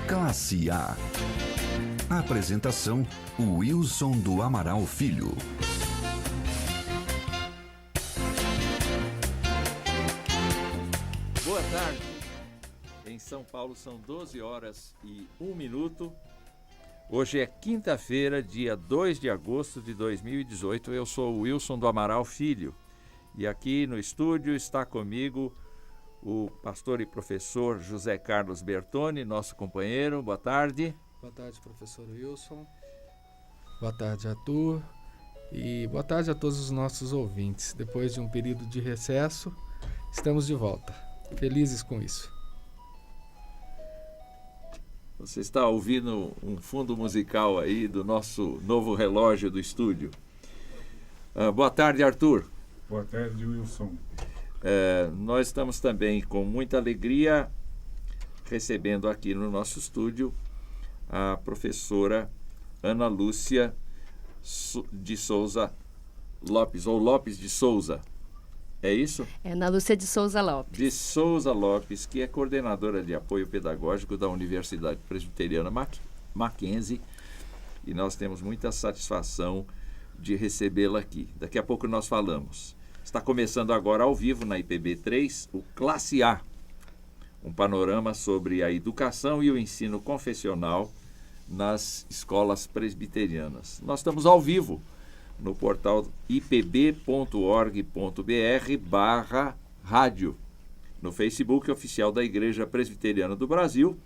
Classe A. Apresentação: Wilson do Amaral Filho. Boa tarde. Em São Paulo são 12 horas e 1 minuto. Hoje é quinta-feira, dia 2 de agosto de 2018. Eu sou o Wilson do Amaral Filho. E aqui no estúdio está comigo o pastor e professor José Carlos Bertoni, nosso companheiro. Boa tarde. Boa tarde, professor Wilson. Boa tarde, Arthur. E boa tarde a todos os nossos ouvintes. Depois de um período de recesso, estamos de volta. Felizes com isso. Você está ouvindo um fundo musical aí do nosso novo relógio do estúdio. Boa tarde, Arthur. Boa tarde, Wilson. Nós estamos também com muita alegria recebendo aqui no nosso estúdio a professora Ana Lúcia de Souza Lopes, ou Lopes de Souza. É isso? É Ana Lúcia de Souza Lopes. De Souza Lopes, que é coordenadora de apoio pedagógico da Universidade Presbiteriana Mackenzie, e nós temos muita satisfação de recebê-la aqui. Daqui a pouco nós falamos. Está começando agora ao vivo na IPB3 o Classe A, um panorama sobre a educação e o ensino confessional nas escolas presbiterianas. Nós estamos ao vivo no portal ipb.org.br/rádio, no Facebook oficial da Igreja Presbiteriana do Brasil,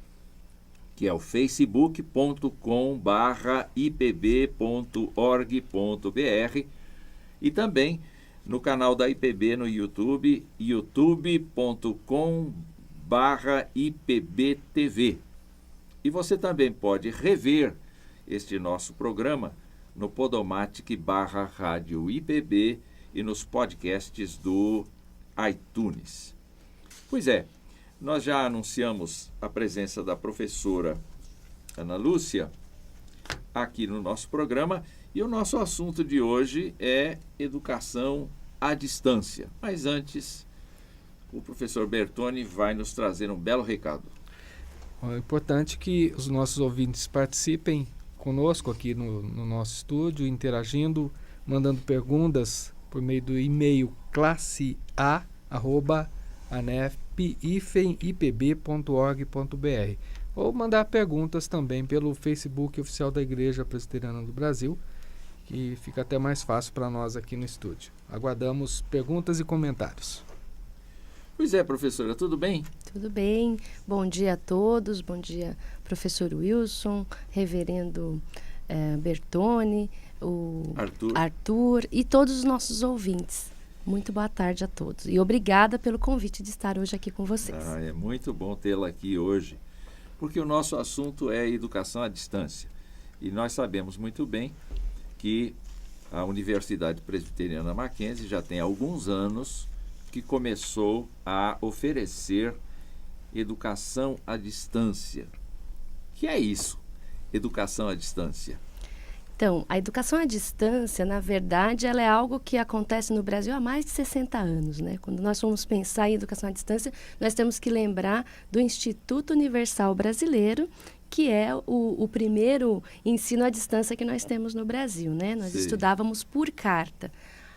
que é o facebook.com/ipb.org.br, e também no canal da IPB no YouTube, youtube.com/ipbtv. E você também pode rever este nosso programa no Podomatic/Rádio IPB e nos podcasts do iTunes. Pois é, nós já anunciamos a presença da professora Ana Lúcia aqui no nosso programa, e o nosso assunto de hoje é educação à distância. Mas antes, o professor Bertoni vai nos trazer um belo recado. É importante que os nossos ouvintes participem conosco aqui no nosso estúdio, interagindo, mandando perguntas por meio do e-mail classeA@anefp-ipb.org.br, ou mandar perguntas também pelo Facebook oficial da Igreja Presbiteriana do Brasil, que fica até mais fácil para nós aqui no estúdio. Aguardamos perguntas e comentários. Pois é, professora, tudo bem? Tudo bem. Bom dia a todos. Bom dia, professor Wilson, reverendo Bertoni, o Arthur e todos os nossos ouvintes. Muito boa tarde a todos. E obrigada pelo convite de estar hoje aqui com vocês. É muito bom tê-la aqui hoje, porque o nosso assunto é educação à distância. E nós sabemos muito bem que a Universidade Presbiteriana Mackenzie já tem alguns anos que começou a oferecer educação à distância. O que é isso, educação à distância? Então, a educação à distância, na verdade, ela é algo que acontece no Brasil há mais de 60 anos, né? Quando nós vamos pensar em educação à distância, nós temos que lembrar do Instituto Universal Brasileiro, que é o primeiro ensino à distância que nós temos no Brasil, né? Nós estudávamos por carta.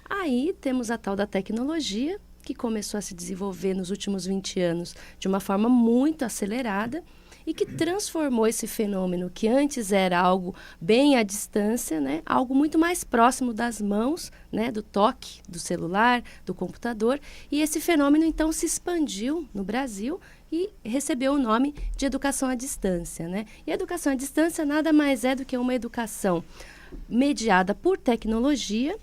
Aí temos a tal da tecnologia, que começou a se desenvolver nos últimos 20 anos de uma forma muito acelerada e que transformou esse fenômeno, que antes era algo bem à distância, né, algo muito mais próximo das mãos, né, do toque, do celular, do computador. E esse fenômeno, então, se expandiu no Brasil e recebeu o nome de educação à distância, né? E a educação à distância nada mais é do que uma educação mediada por tecnologia,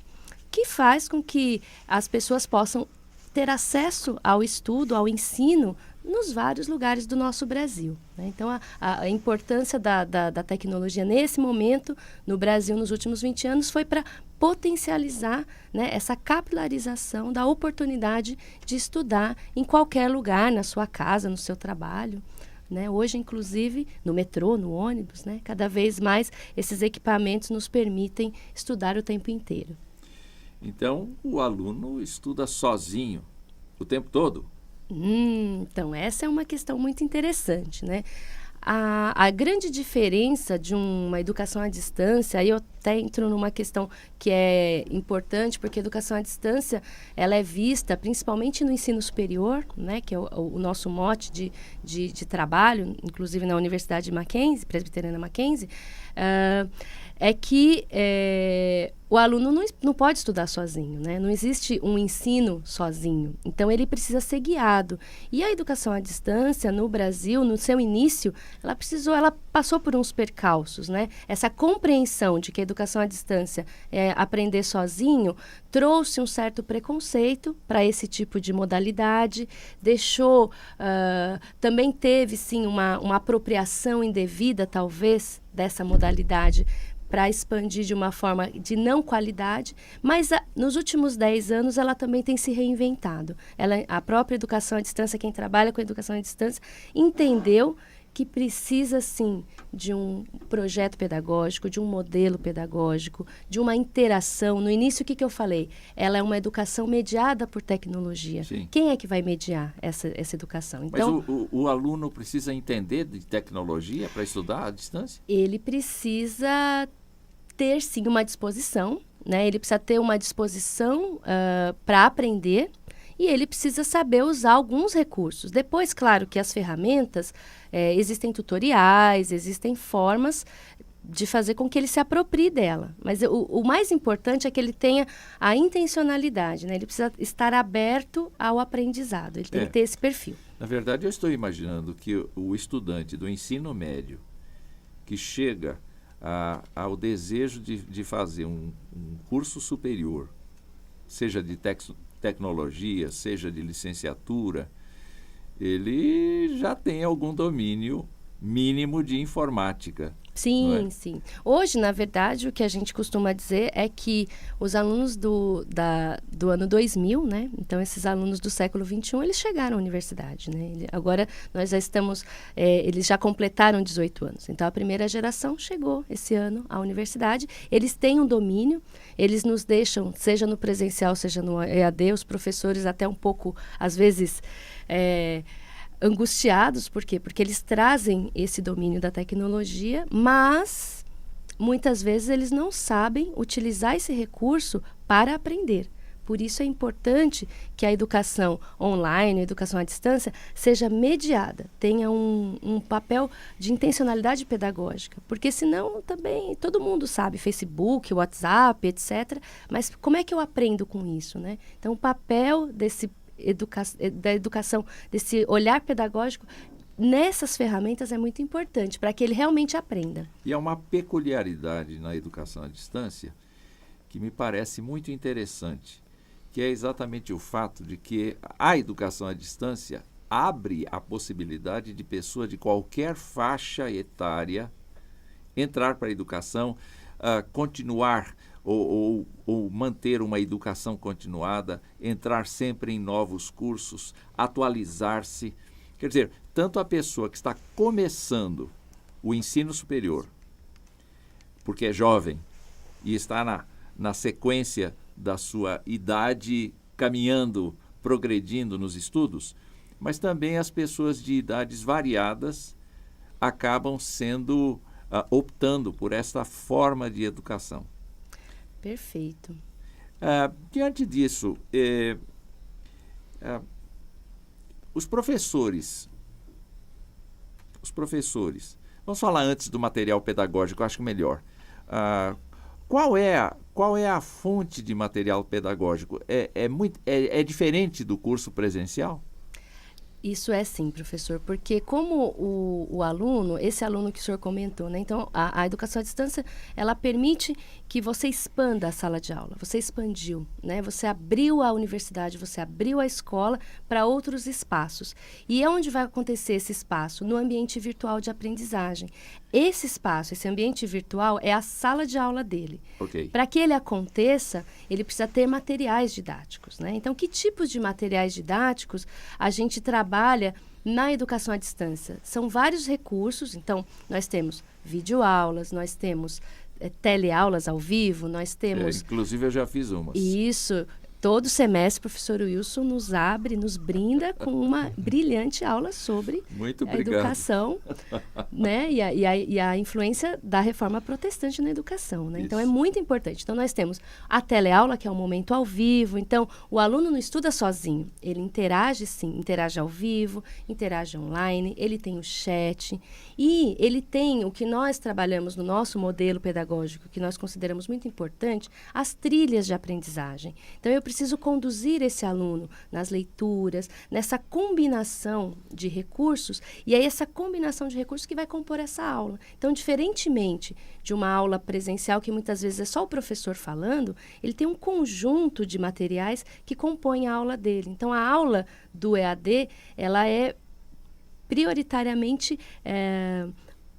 que faz com que as pessoas possam ter acesso ao estudo, ao ensino, nos vários lugares do nosso Brasil, né? Então, a importância da tecnologia nesse momento, no Brasil, nos últimos 20 anos, foi para potencializar, né, essa capilarização da oportunidade de estudar em qualquer lugar, na sua casa, no seu trabalho, né? Hoje, inclusive, no metrô, no ônibus, né, cada vez mais esses equipamentos nos permitem estudar o tempo inteiro. Então, o aluno estuda sozinho o tempo todo? Então, essa é uma questão muito interessante, né? A grande diferença de uma educação à distância, aí eu até entro numa questão que é importante, porque a educação à distância, ela é vista principalmente no ensino superior, né, que é o nosso mote de trabalho, inclusive na Universidade Mackenzie, Presbiteriana Mackenzie, é que o aluno não pode estudar sozinho, né? Não existe um ensino sozinho. Então, ele precisa ser guiado. E a educação à distância, no Brasil, no seu início, ela passou por uns percalços, né? Essa compreensão de que a educação à distância é aprender sozinho trouxe um certo preconceito para esse tipo de modalidade, também teve, sim, uma apropriação indevida, talvez, dessa modalidade para expandir de uma forma de não qualidade, mas nos últimos 10 anos ela também tem se reinventado. A própria educação à distância, quem trabalha com educação à distância, entendeu que precisa, sim, de um projeto pedagógico, de um modelo pedagógico, de uma interação. No início, o que eu falei? Ela é uma educação mediada por tecnologia. Sim. Quem é que vai mediar essa educação? Então, mas o aluno precisa entender de tecnologia para estudar à distância? Ele precisa ter, sim, uma disposição, né? Ele precisa ter uma disposição para aprender e ele precisa saber usar alguns recursos. Depois, claro que as ferramentas, existem tutoriais, existem formas de fazer com que ele se aproprie dela. Mas o mais importante é que ele tenha a intencionalidade, né? Ele precisa estar aberto ao aprendizado, ele tem que ter esse perfil. Na verdade, eu estou imaginando que o estudante do ensino médio que chega ao desejo de fazer um curso superior, seja de tecnologia, seja de licenciatura, ele já tem algum domínio mínimo de informática. Sim, sim. Hoje, na verdade, o que a gente costuma dizer é que os alunos do ano 2000, né? Então, esses alunos do século XXI, eles chegaram à universidade, né? Agora, nós já estamos... eles já completaram 18 anos. Então, a primeira geração chegou esse ano à universidade. Eles têm um domínio, eles nos deixam, seja no presencial, seja no EAD, os professores até um pouco, às vezes... angustiados, por quê? Porque eles trazem esse domínio da tecnologia, mas muitas vezes eles não sabem utilizar esse recurso para aprender. Por isso é importante que a educação online, a educação à distância, seja mediada, tenha um papel de intencionalidade pedagógica, porque senão também todo mundo sabe, Facebook, WhatsApp, etc. Mas como é que eu aprendo com isso, né? Então, o papel da educação, desse olhar pedagógico nessas ferramentas é muito importante para que ele realmente aprenda. E há uma peculiaridade na educação à distância que me parece muito interessante, que é exatamente o fato de que a educação à distância abre a possibilidade de pessoa de qualquer faixa etária entrar para a educação, continuar ou manter uma educação continuada, entrar sempre em novos cursos, atualizar-se. Quer dizer, tanto a pessoa que está começando o ensino superior, porque é jovem e está na sequência da sua idade, caminhando, progredindo nos estudos, mas também as pessoas de idades variadas acabam optando por esta forma de educação. Perfeito. Diante disso, os professores, vamos falar antes do material pedagógico, acho que melhor. Qual é a fonte de material pedagógico? É diferente do curso presencial? Isso é sim, professor, porque como o aluno, esse aluno que o senhor comentou, né? Então, a educação à distância, ela permite que você expanda a sala de aula, você expandiu, né? Você abriu a universidade, você abriu a escola para outros espaços. E onde vai acontecer esse espaço? No ambiente virtual de aprendizagem. Esse espaço, esse ambiente virtual é a sala de aula dele. Okay. Para que ele aconteça, ele precisa ter materiais didáticos, né? Então, que tipos de materiais didáticos a gente trabalha na educação à distância? São vários recursos. Então, nós temos videoaulas, nós temos teleaulas ao vivo, nós temos... inclusive, eu já fiz umas. Isso. todo semestre o professor Wilson nos brinda com uma brilhante aula sobre Muito a obrigado. educação, né? E a influência da reforma protestante na educação, né? Então, é Isso. muito importante. Então, nós temos a teleaula, que é um momento ao vivo. Então, o aluno não estuda sozinho. Ele interage, sim. Interage ao vivo, interage online. Ele tem o chat. E ele tem o que nós trabalhamos no nosso modelo pedagógico, que nós consideramos muito importante, as trilhas de aprendizagem. Então, eu preciso conduzir esse aluno nas leituras, nessa combinação de recursos, e é essa combinação de recursos que vai compor essa aula. Então, diferentemente de uma aula presencial, que muitas vezes é só o professor falando, ele tem um conjunto de materiais que compõem a aula dele. Então, a aula do EAD, ela é prioritariamente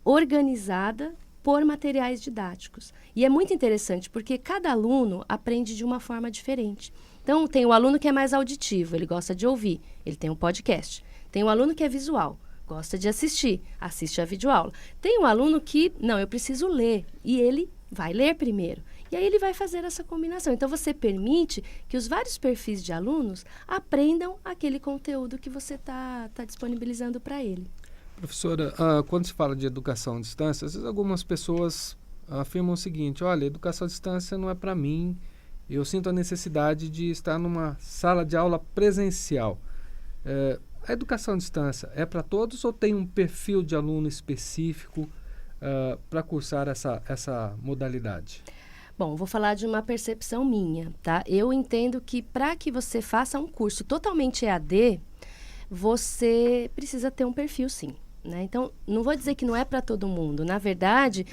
organizada por materiais didáticos. E é muito interessante, porque cada aluno aprende de uma forma diferente. Então, tem o aluno que é mais auditivo, ele gosta de ouvir, ele tem um podcast. Tem o aluno que é visual, gosta de assistir, assiste a videoaula. Tem um aluno que, não, eu preciso ler, e ele vai ler primeiro. E aí ele vai fazer essa combinação. Então, você permite que os vários perfis de alunos aprendam aquele conteúdo que você está disponibilizando para ele. Professora, quando se fala de educação à distância, às vezes algumas pessoas afirmam o seguinte: olha, educação à distância não é para mim, eu sinto a necessidade de estar numa sala de aula presencial. A educação à distância é para todos ou tem um perfil de aluno específico para cursar essa modalidade? Bom, vou falar de uma percepção minha, tá? Eu entendo que para que você faça um curso totalmente EAD, você precisa ter um perfil, sim. Né? Então, não vou dizer que não é para todo mundo. Na verdade,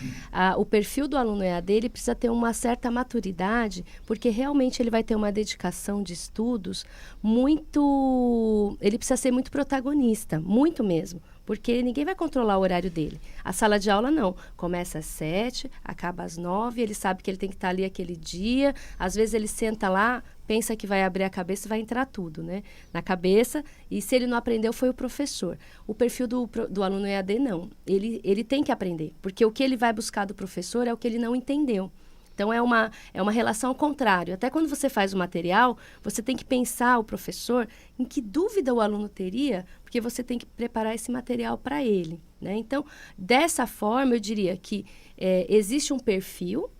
o perfil do aluno EAD, ele precisa ter uma certa maturidade, porque realmente ele vai ter uma dedicação de estudos muito... Ele precisa ser muito protagonista, muito mesmo, porque ninguém vai controlar o horário dele. A sala de aula, não. Começa às 7, acaba às 9, ele sabe que ele tem que estar ali aquele dia. Às vezes, ele senta lá, pensa que vai abrir a cabeça e vai entrar tudo, né? Na cabeça, e se ele não aprendeu, foi o professor. O perfil do aluno EAD, não. Ele tem que aprender, porque o que ele vai buscar do professor é o que ele não entendeu. Então, é uma relação ao contrário. Até quando você faz o material, você tem que pensar, o professor, em que dúvida o aluno teria, porque você tem que preparar esse material para ele, né? Então, dessa forma, eu diria que existe um perfil,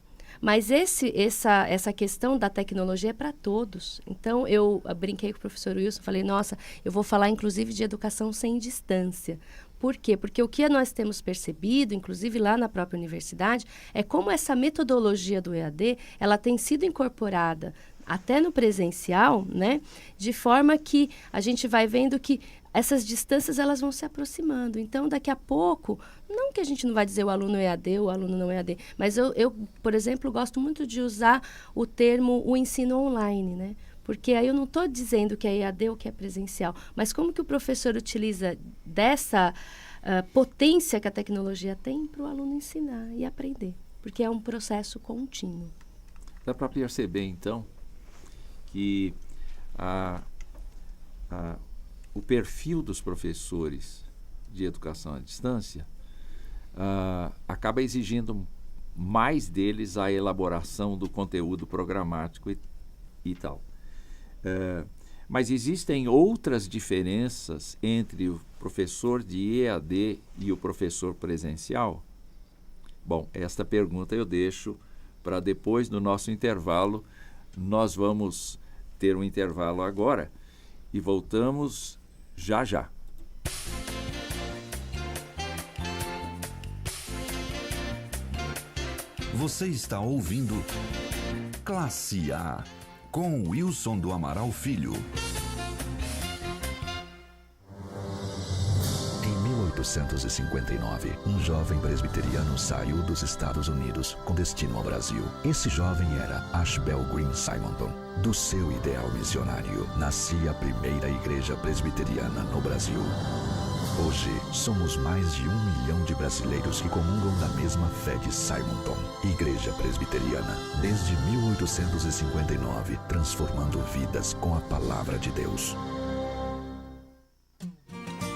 mas essa questão da tecnologia é para todos. Então, eu brinquei com o professor Wilson, falei, nossa, eu vou falar, inclusive, de educação sem distância. Por quê? Porque o que nós temos percebido, inclusive lá na própria universidade, é como essa metodologia do EAD, ela tem sido incorporada até no presencial, né? De forma que a gente vai vendo que essas distâncias elas vão se aproximando. Então, daqui a pouco, não que a gente não vai dizer o aluno EAD, o aluno não EAD, mas eu, por exemplo, gosto muito de usar o termo o ensino online, né? Porque aí eu não estou dizendo que é EAD ou que é presencial, mas como que o professor utiliza dessa potência que a tecnologia tem para o aluno ensinar e aprender, porque é um processo contínuo. Dá para perceber, então, que o perfil dos professores de educação à distância acaba exigindo mais deles a elaboração do conteúdo programático e tal. Mas existem outras diferenças entre o professor de EAD e o professor presencial? Bom, esta pergunta eu deixo para depois do nosso intervalo. Nós vamos ter um intervalo agora e voltamos já já. Você está ouvindo Classe A com Wilson do Amaral Filho. Em 1859, um jovem presbiteriano saiu dos Estados Unidos com destino ao Brasil. Esse jovem era Ashbel Green Simonton. Do seu ideal missionário, nascia a primeira igreja presbiteriana no Brasil. Hoje, somos mais de 1 milhão de brasileiros que comungam da mesma fé de Simonton. Igreja Presbiteriana, desde 1859, transformando vidas com a palavra de Deus.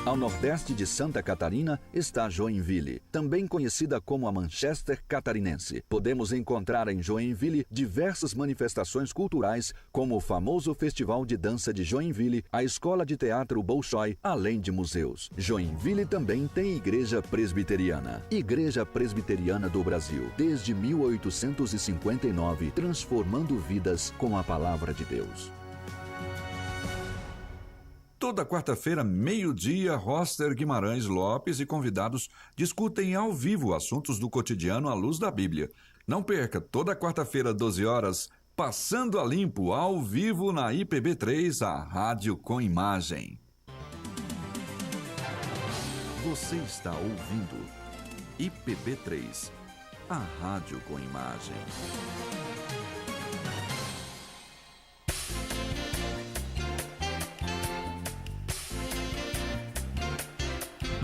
Ao nordeste de Santa Catarina está Joinville, também conhecida como a Manchester catarinense. Podemos encontrar em Joinville diversas manifestações culturais, como o famoso Festival de Dança de Joinville, a Escola de Teatro Bolshoi, além de museus. Joinville também tem Igreja Presbiteriana. Igreja Presbiteriana do Brasil, desde 1859, transformando vidas com a Palavra de Deus. Toda quarta-feira, meio-dia, Roster Guimarães Lopes e convidados discutem ao vivo assuntos do cotidiano à luz da Bíblia. Não perca, toda quarta-feira, 12 horas, Passando a Limpo, ao vivo na IPB3, a rádio com imagem. Você está ouvindo IPB3, a rádio com imagem.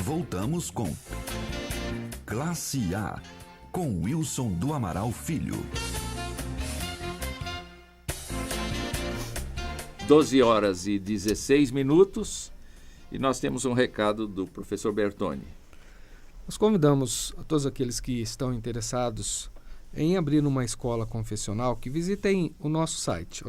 Voltamos com Classe A, com Wilson do Amaral Filho. 12 horas e 16 minutos e nós temos um recado do professor Bertoni. Nós convidamos a todos aqueles que estão interessados em abrir uma escola confessional que visitem o nosso site,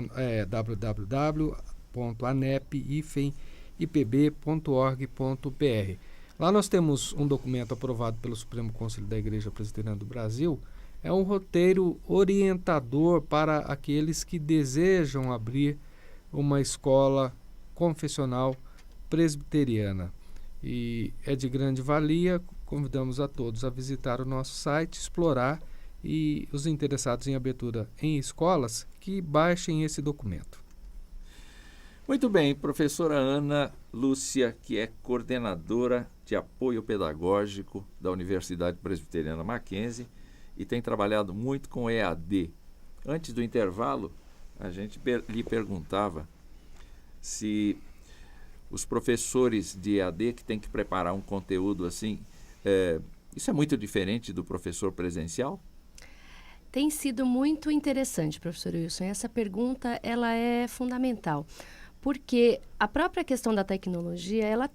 www.anep-ipb.org.br. Lá nós temos um documento aprovado pelo Supremo Conselho da Igreja Presbiteriana do Brasil. É um roteiro orientador para aqueles que desejam abrir uma escola confessional presbiteriana. E é de grande valia, convidamos a todos a visitar o nosso site, explorar, e os interessados em abertura em escolas que baixem esse documento. Muito bem, professora Ana Lúcia, que é coordenadora de apoio pedagógico da Universidade Presbiteriana Mackenzie e tem trabalhado muito com EAD. Antes do intervalo, a gente lhe perguntava se os professores de EAD que têm que preparar um conteúdo assim, isso é muito diferente do professor presencial? Tem sido muito interessante, professor Wilson. Essa pergunta ela é fundamental, porque a própria questão da tecnologia, ela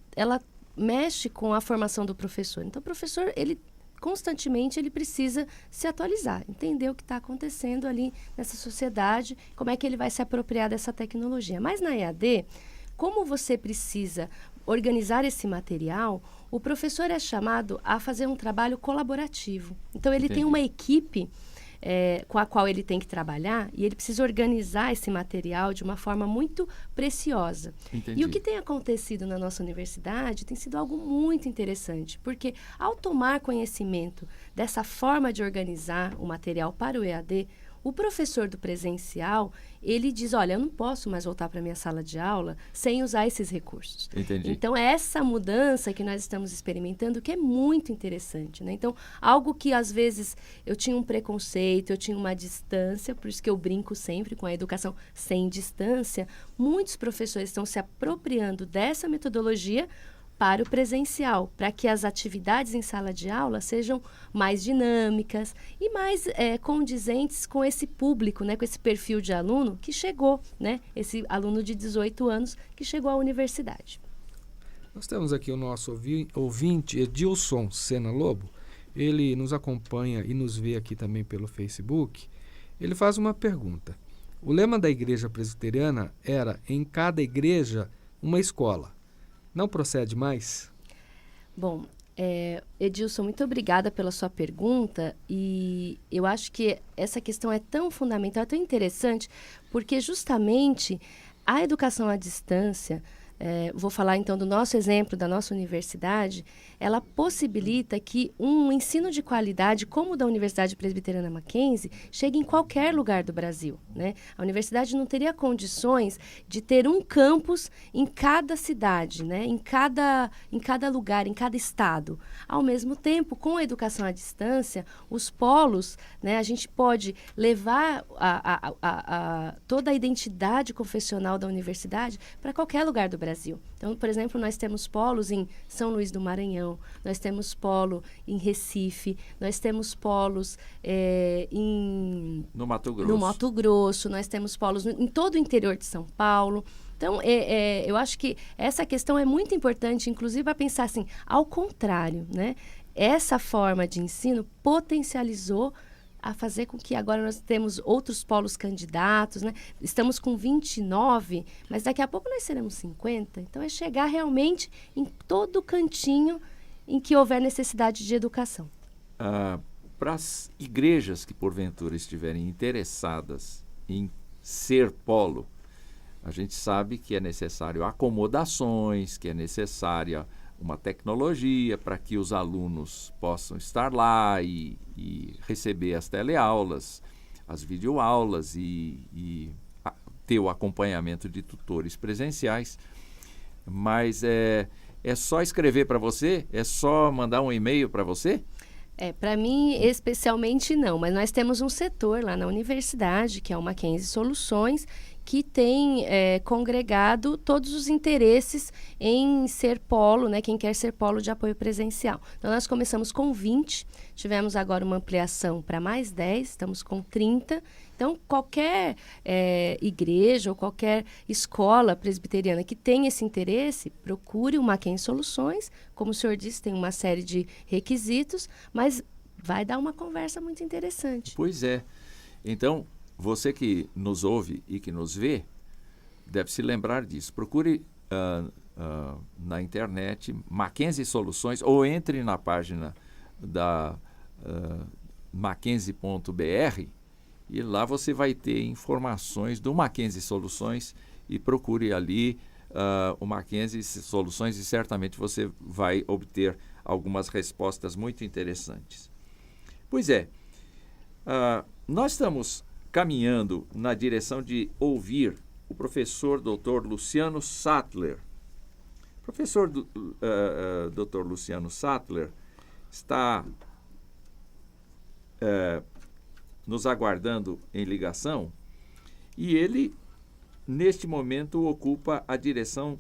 mexe com a formação do professor. Então, o professor, ele constantemente ele precisa se atualizar, entender o que está acontecendo ali nessa sociedade, como é que ele vai se apropriar dessa tecnologia. Mas na EAD, como você precisa organizar esse material, o professor é chamado a fazer um trabalho colaborativo. Então, ele tem uma equipe com a qual ele tem que trabalhar e ele precisa organizar esse material de uma forma muito preciosa. Entendi. E o que tem acontecido na nossa universidade tem sido algo muito interessante, porque ao tomar conhecimento dessa forma de organizar o material para o EAD, o professor do presencial, ele diz, olha, eu não posso mais voltar para a minha sala de aula sem usar esses recursos. Entendi. Então, essa mudança que nós estamos experimentando, que é muito interessante, né? Então, algo que às vezes eu tinha um preconceito, eu tinha uma distância, por isso que eu brinco sempre com a educação sem distância, muitos professores estão se apropriando dessa metodologia para o presencial, para que as atividades em sala de aula sejam mais dinâmicas e mais condizentes com esse público, né, com esse perfil de aluno que chegou, né, esse aluno de 18 anos que chegou à universidade. Nós temos aqui o nosso ouvinte Edilson Sena Lobo. Ele nos acompanha e nos vê aqui também pelo Facebook. Ele faz uma pergunta. O lema da Igreja Presbiteriana era, em cada igreja, uma escola. Não procede mais? Bom, Edilson, muito obrigada pela sua pergunta, e eu acho que essa questão é tão fundamental, é tão interessante, porque justamente a educação à distância, vou falar então do nosso exemplo, da nossa universidade, ela possibilita que um ensino de qualidade como o da Universidade Presbiteriana Mackenzie chegue em qualquer lugar do Brasil, né? A universidade não teria condições de ter um campus em cada cidade, né? Em cada lugar, em cada estado. Ao mesmo tempo, com a educação à distância, os polos, né? A gente pode levar toda a identidade confessional da universidade para qualquer lugar do Brasil. Então, por exemplo, nós temos polos em São Luís do Maranhão, nós temos polo em Recife, nós temos polos no Mato Grosso. No Mato Grosso, nós temos polos em todo o interior de São Paulo. Então, eu acho que essa questão é muito importante, inclusive, para pensar assim, ao contrário, né? Essa forma de ensino potencializou a fazer com que agora nós temos outros polos candidatos, né? Estamos com 29, mas daqui a pouco nós seremos 50. Então, é chegar realmente em todo cantinho em que houver necessidade de educação. Para as igrejas que, porventura, estiverem interessadas em ser polo, a gente sabe que é necessário acomodações, que é necessária uma tecnologia para que os alunos possam estar lá e receber as teleaulas, as videoaulas e ter o acompanhamento de tutores presenciais. Mas é só escrever para você? É só mandar um e-mail para você? Para mim, especialmente não, mas nós temos um setor lá na universidade, que é o Mackenzie Soluções, que tem congregado todos os interesses em ser polo, né, quem quer ser polo de apoio presencial. Então, nós começamos com 20, tivemos agora uma ampliação para mais 10, estamos com 30. Então, qualquer igreja ou qualquer escola presbiteriana que tenha esse interesse, procure o Mackenzie Soluções. Como o senhor disse, tem uma série de requisitos, mas vai dar uma conversa muito interessante. Pois é. Então, você que nos ouve e que nos vê, deve se lembrar disso. Procure na internet Mackenzie Soluções ou entre na página da mackenzie.br e lá você vai ter informações do Mackenzie Soluções e procure ali o Mackenzie Soluções e certamente você vai obter algumas respostas muito interessantes. Pois é, nós estamos caminhando na direção de ouvir o professor Dr. Luciano Sattler. O professor Dr. Luciano Sattler está nos aguardando em ligação e ele, neste momento, ocupa a direção,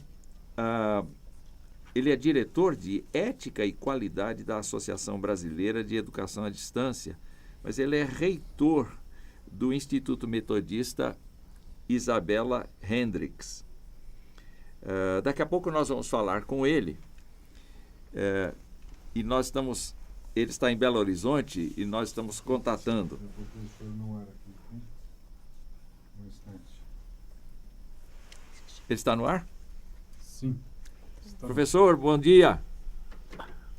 ele é diretor de Ética e Qualidade da Associação Brasileira de Educação à Distância, mas ele é reitor do Instituto Metodista Isabella Hendricks. Daqui a pouco nós vamos falar com ele e ele está em Belo Horizonte e nós estamos contatando. Ele está no ar? Sim. Professor, bom dia.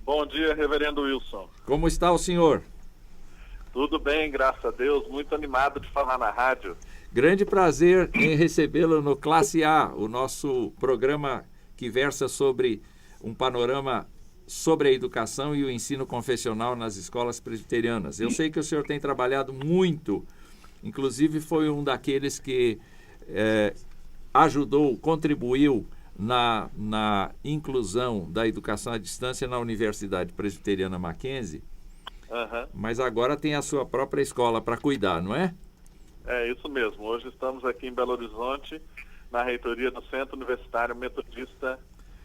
Bom dia, reverendo Wilson. Como está o senhor? Tudo bem, graças a Deus. Muito animado de falar na rádio. Grande prazer em recebê-lo no Classe A, o nosso programa que versa sobre um panorama sobre a educação e o ensino confessional nas escolas presbiterianas. Eu sei que o senhor tem trabalhado muito, inclusive foi um daqueles que ajudou, contribuiu na inclusão da educação à distância na Universidade Presbiteriana Mackenzie. Mas agora tem a sua própria escola para cuidar, não é? É isso mesmo. Hoje estamos aqui em Belo Horizonte, na reitoria do Centro Universitário Metodista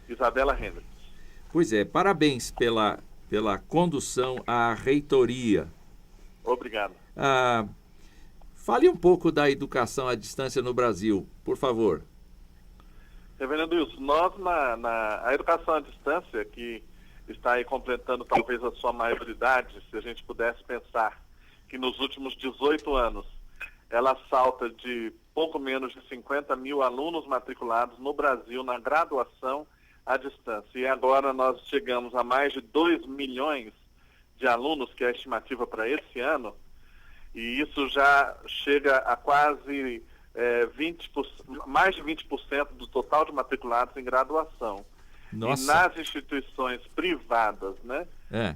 Isabella Hendricks. Pois é, parabéns pela condução à reitoria. Obrigado. Fale um pouco da educação à distância no Brasil, por favor. Reverendo Wilson, nós a educação à distância, que está aí completando talvez a sua maioridade, se a gente pudesse pensar que nos últimos 18 anos ela salta de pouco menos de 50 mil alunos matriculados no Brasil na graduação à distância. E agora nós chegamos a mais de 2 milhões de alunos, que é a estimativa para esse ano, e isso já chega a quase mais de 20% do total de matriculados em graduação. Nossa. E nas instituições privadas, né?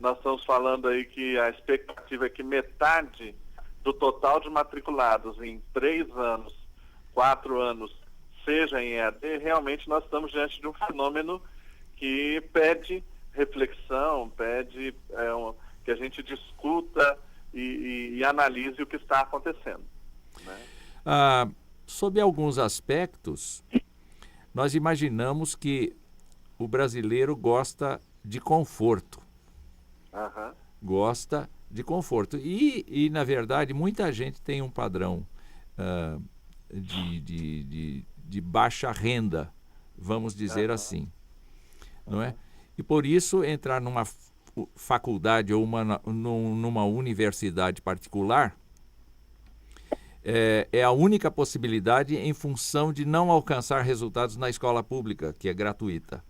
Nós estamos falando aí que a expectativa é que metade do total de matriculados em 3 anos, 4 anos, seja em EAD. Realmente nós estamos diante de um fenômeno que pede reflexão, pede que a gente discuta e analise o que está acontecendo, né? Sob alguns aspectos, nós imaginamos que o brasileiro gosta de conforto. Gosta de conforto. Na verdade, muita gente tem um padrão de baixa renda, vamos dizer assim, não é? E por isso entrar numa faculdade ou numa universidade particular é a única possibilidade em função de não alcançar resultados na escola pública, que é gratuita.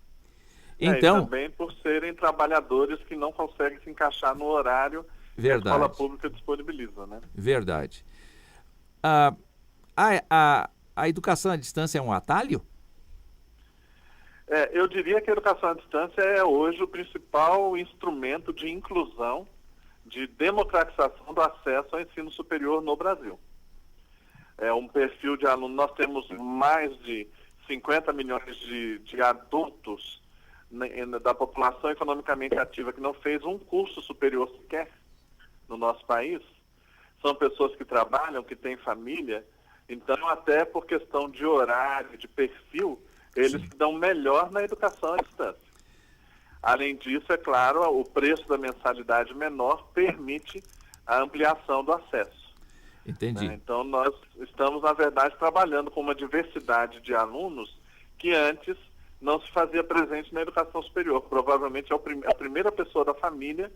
Então, e também por serem trabalhadores que não conseguem se encaixar no horário que a verdade, escola pública disponibiliza, né? verdade. A educação à distância é um atalho? Eu diria que a educação à distância é hoje o principal instrumento de inclusão, de democratização do acesso ao ensino superior no Brasil. É um perfil de aluno, nós temos mais de 50 milhões de adultos da população economicamente ativa que não fez um curso superior sequer no nosso país. São pessoas que trabalham, que têm família, então até por questão de horário, de perfil, eles se dão melhor na educação à distância. Além disso, é claro, o preço da mensalidade menor permite a ampliação do acesso. Entendi. Então, nós estamos, na verdade, trabalhando com uma diversidade de alunos que antes não se fazia presente na educação superior. Provavelmente é a primeira pessoa da família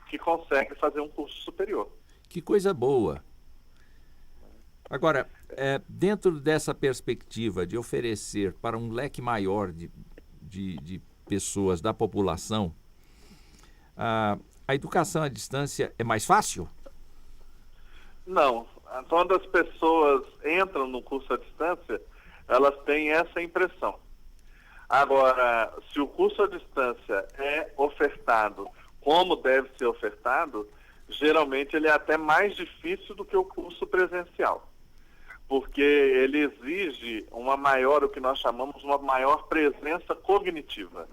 que consegue fazer um curso superior. Que coisa boa. Agora, dentro dessa perspectiva de oferecer para um leque maior de pessoas da população, a educação à distância é mais fácil? Não. Quando as pessoas entram no curso à distância, elas têm essa impressão. Agora, se o curso à distância é ofertado como deve ser ofertado, geralmente ele é até mais difícil do que o curso presencial, porque ele exige o que nós chamamos uma maior presença cognitiva,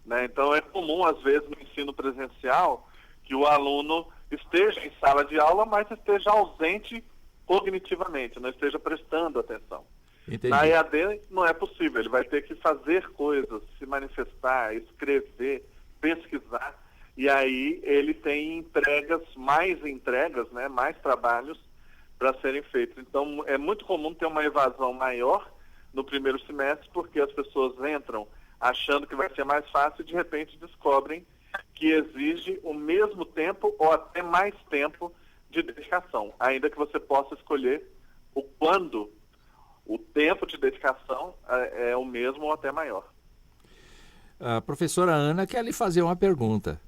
né? Então é comum, às vezes, no ensino presencial, que o aluno esteja em sala de aula, mas esteja ausente cognitivamente, não esteja prestando atenção. Entendi. Na EAD não é possível, ele vai ter que fazer coisas, se manifestar, escrever, pesquisar, e aí ele tem entregas, né, mais trabalhos para serem feitos. Então é muito comum ter uma evasão maior no primeiro semestre, porque as pessoas entram achando que vai ser mais fácil e de repente descobrem que exige o mesmo tempo ou até mais tempo de dedicação, ainda que você possa escolher o quando. O tempo de dedicação é o mesmo ou até maior. A professora Ana quer lhe fazer uma pergunta.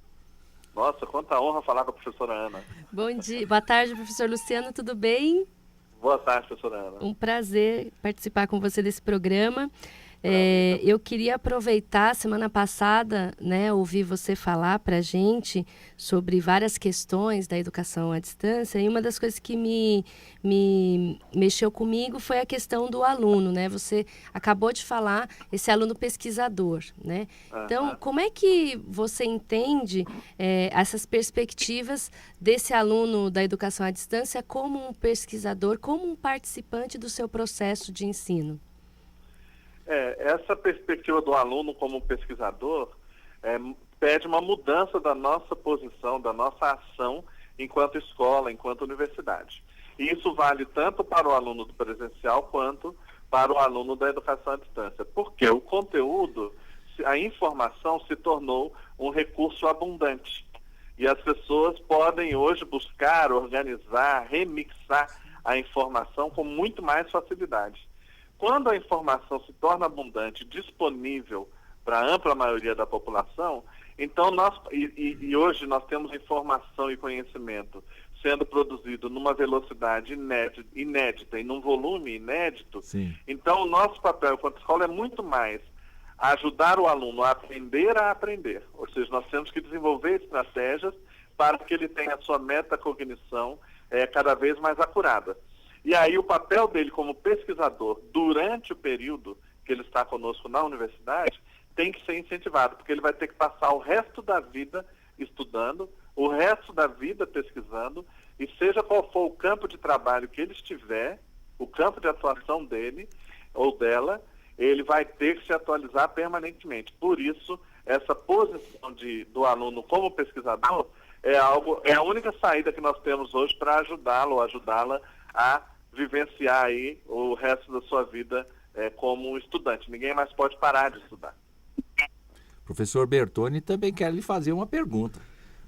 Nossa, quanta honra falar com a professora Ana. Bom dia, boa tarde, professor Luciano, tudo bem? Boa tarde, professora Ana. Um prazer participar com você desse programa. Eu queria aproveitar, semana passada, né, ouvir você falar para a gente sobre várias questões da educação à distância, e uma das coisas que me mexeu comigo foi a questão do aluno, né? Você acabou de falar, esse aluno pesquisador, né? Então, como é que você entende essas perspectivas desse aluno da educação à distância como um pesquisador, como um participante do seu processo de ensino? Essa perspectiva do aluno como pesquisador pede uma mudança da nossa posição, da nossa ação enquanto escola, enquanto universidade. E isso vale tanto para o aluno do presencial quanto para o aluno da educação à distância. Porque o conteúdo, a informação se tornou um recurso abundante. E as pessoas podem hoje buscar, organizar, remixar a informação com muito mais facilidade. Quando a informação se torna abundante, disponível para a ampla maioria da população, então hoje nós temos informação e conhecimento sendo produzido numa velocidade inédita e num volume inédito. Sim. Então o nosso papel enquanto escola é muito mais ajudar o aluno a aprender, ou seja, nós temos que desenvolver estratégias para que ele tenha a sua metacognição cada vez mais acurada. E aí o papel dele como pesquisador durante o período que ele está conosco na universidade tem que ser incentivado, porque ele vai ter que passar o resto da vida estudando, o resto da vida pesquisando, e seja qual for o campo de trabalho que ele estiver, o campo de atuação dele ou dela, ele vai ter que se atualizar permanentemente. Por isso, essa posição do aluno como pesquisador é a única saída que nós temos hoje para ajudá-lo ou ajudá-la a vivenciar aí o resto da sua vida como estudante. Ninguém mais pode parar de estudar. Professor Bertoni também quer lhe fazer uma pergunta.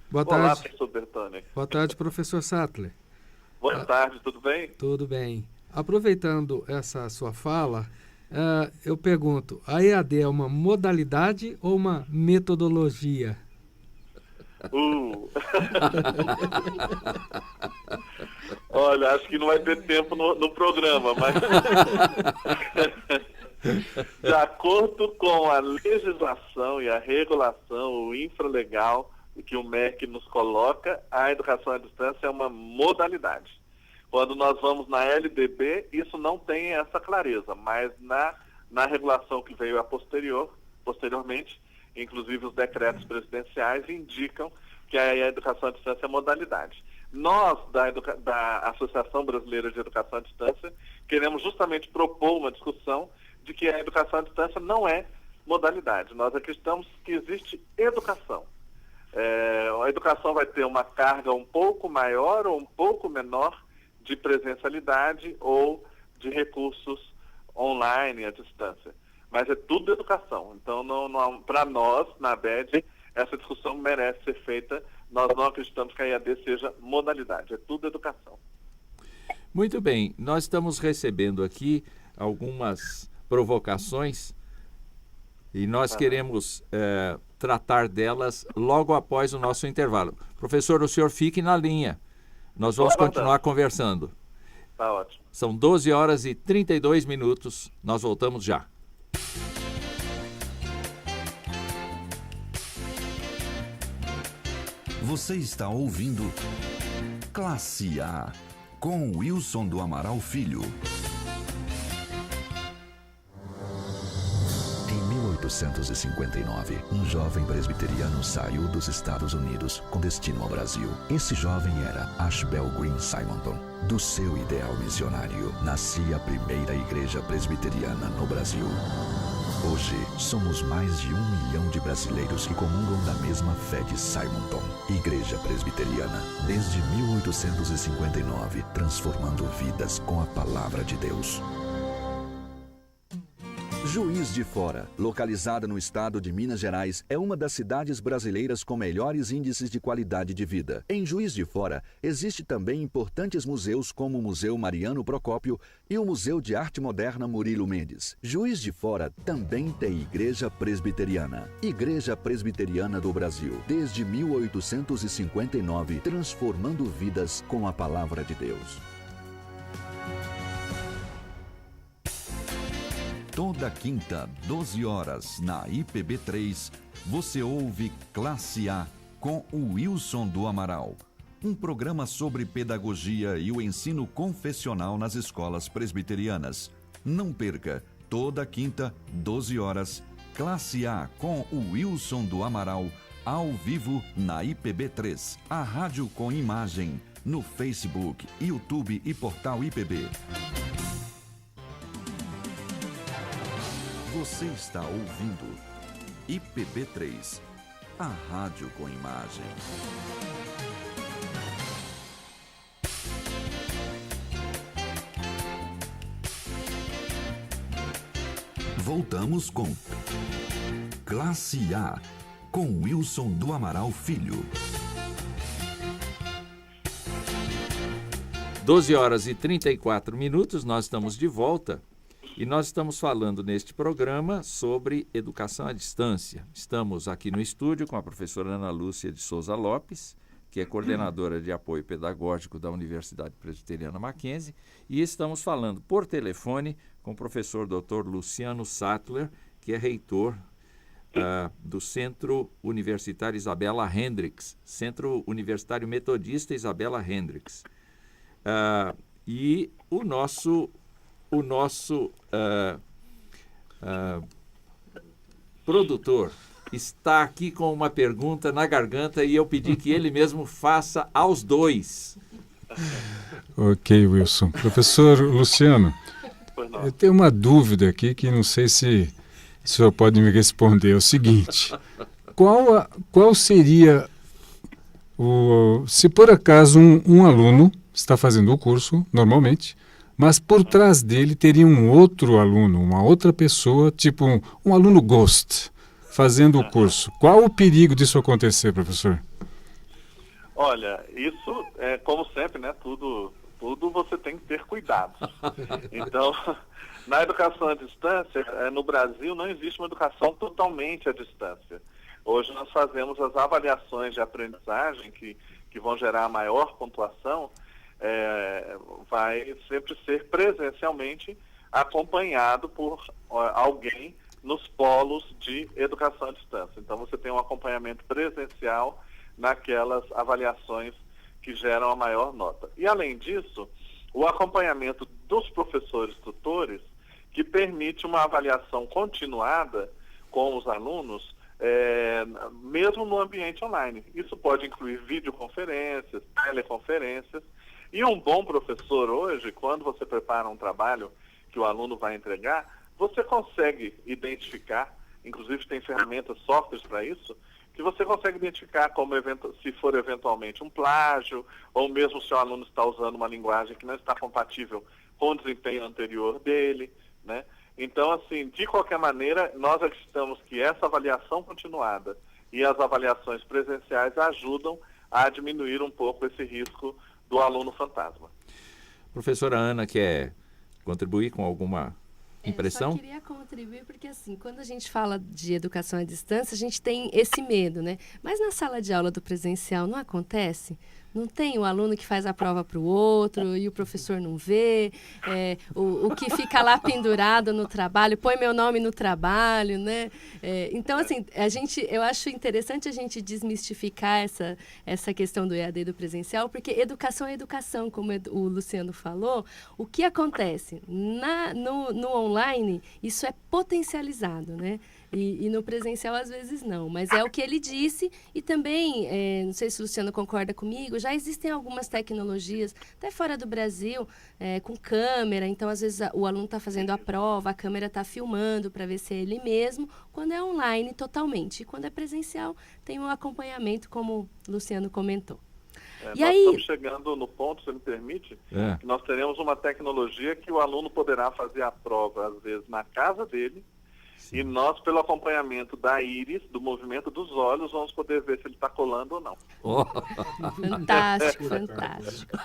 Boa Olá, tarde. professor Bertoni. Boa tarde, professor Sattler. Boa tarde, tudo bem? Tudo bem. Aproveitando essa sua fala, eu pergunto, a EAD é uma modalidade ou uma metodologia? Olha, acho que não vai ter tempo no programa, mas de acordo com a legislação e a regulação, o infralegal que o MEC nos coloca, a educação à distância é uma modalidade. Quando nós vamos na LDB, isso não tem essa clareza, mas na regulação que veio posteriormente, inclusive os decretos presidenciais indicam que a educação à distância é modalidade. Nós, da Associação Brasileira de Educação à Distância, queremos justamente propor uma discussão de que a educação à distância não é modalidade. Nós acreditamos que existe educação. A educação vai ter uma carga um pouco maior ou um pouco menor de presencialidade ou de recursos online à distância. Mas é tudo educação. Então, para nós, na ABED, essa discussão merece ser feita. Nós não acreditamos que a EAD seja modalidade. É tudo educação. Muito bem. Nós estamos recebendo aqui algumas provocações e nós queremos tratar delas logo após o nosso intervalo. Professor, o senhor fique na linha. Nós vamos continuar conversando. Tá ótimo. São 12 horas e 32 minutos. Nós voltamos já. Você está ouvindo Classe A, com Wilson do Amaral Filho. Em 1859, um jovem presbiteriano saiu dos Estados Unidos com destino ao Brasil. Esse jovem era Ashbel Green Simonton. Do seu ideal missionário, nascia a primeira igreja presbiteriana no Brasil. Hoje, somos mais de 1 milhão de brasileiros que comungam da mesma fé de Simonton. Igreja Presbiteriana, desde 1859, transformando vidas com a palavra de Deus. Juiz de Fora, localizada no estado de Minas Gerais, é uma das cidades brasileiras com melhores índices de qualidade de vida. Em Juiz de Fora, existe também importantes museus como o Museu Mariano Procópio e o Museu de Arte Moderna Murilo Mendes. Juiz de Fora também tem Igreja Presbiteriana. Igreja Presbiteriana do Brasil, desde 1859, transformando vidas com a palavra de Deus. Toda quinta, 12 horas, na IPB3, você ouve Classe A com o Wilson do Amaral. Um programa sobre pedagogia e o ensino confessional nas escolas presbiterianas. Não perca, toda quinta, 12 horas, Classe A com o Wilson do Amaral, ao vivo na IPB3, a rádio com imagem, no Facebook, YouTube e portal IPB. Você está ouvindo IPB3, a rádio com imagem. Voltamos com Classe A, com Wilson do Amaral Filho. 12 horas e 34 minutos, nós estamos de volta. E nós estamos falando neste programa sobre educação à distância. Estamos aqui no estúdio com a professora Ana Lúcia de Souza Lopes, que é coordenadora de apoio pedagógico da Universidade Presbiteriana Mackenzie, e estamos falando por telefone com o professor Dr. Luciano Sattler, que é reitor do Centro Universitário Isabela Hendricks, Centro Universitário Metodista Isabela Hendricks. E o nosso produtor está aqui com uma pergunta na garganta e eu pedi que ele mesmo faça aos dois. Ok, Wilson. Professor Luciano, eu tenho uma dúvida aqui que não sei se o senhor pode me responder. É o seguinte, qual seria se por acaso um aluno está fazendo o curso normalmente, mas por trás dele teria um outro aluno, uma outra pessoa, tipo um aluno ghost, fazendo o curso. Qual o perigo disso acontecer, professor? Olha, isso é como sempre, né? Tudo você tem que ter cuidado. Então, na educação à distância, no Brasil não existe uma educação totalmente à distância. Hoje nós fazemos as avaliações de aprendizagem que vão gerar a maior pontuação, vai sempre ser presencialmente acompanhado por alguém nos polos de educação à distância. Então você tem um acompanhamento presencial naquelas avaliações que geram a maior nota. E além disso, o acompanhamento dos professores tutores, que permite uma avaliação continuada com os alunos, mesmo no ambiente online. Isso pode incluir videoconferências, teleconferências, e um bom professor hoje, quando você prepara um trabalho que o aluno vai entregar, você consegue identificar, inclusive tem ferramentas, softwares para isso, que você consegue identificar como se for eventualmente um plágio, ou mesmo se o aluno está usando uma linguagem que não está compatível com o desempenho anterior dele, né? Então, assim, de qualquer maneira, nós acreditamos que essa avaliação continuada e as avaliações presenciais ajudam a diminuir um pouco esse risco do aluno fantasma. Professora Ana, quer contribuir com alguma impressão? Eu só queria contribuir porque, assim, quando a gente fala de educação à distância, a gente tem esse medo, né? Mas na sala de aula do presencial não acontece? Não tem o aluno que faz a prova para o outro e o professor não vê, o que fica lá pendurado no trabalho, põe meu nome no trabalho, né? Então, assim, eu acho interessante a gente desmistificar essa questão do EAD do presencial, porque educação é educação, como o Luciano falou. O que acontece? No online, isso é potencializado, né? E no presencial, às vezes, não. Mas é o que ele disse. E também, não sei se o Luciano concorda comigo, já existem algumas tecnologias, até fora do Brasil, com câmera. Então, às vezes, o aluno está fazendo a prova, a câmera está filmando para ver se é ele mesmo, quando é online, totalmente. E quando é presencial, tem um acompanhamento, como o Luciano comentou. Nós estamos chegando no ponto, se me permite, que nós teremos uma tecnologia que o aluno poderá fazer a prova, às vezes, na casa dele. Sim. E nós, pelo acompanhamento da íris, do movimento dos olhos, vamos poder ver se ele está colando ou não. Oh. Fantástico, fantástico.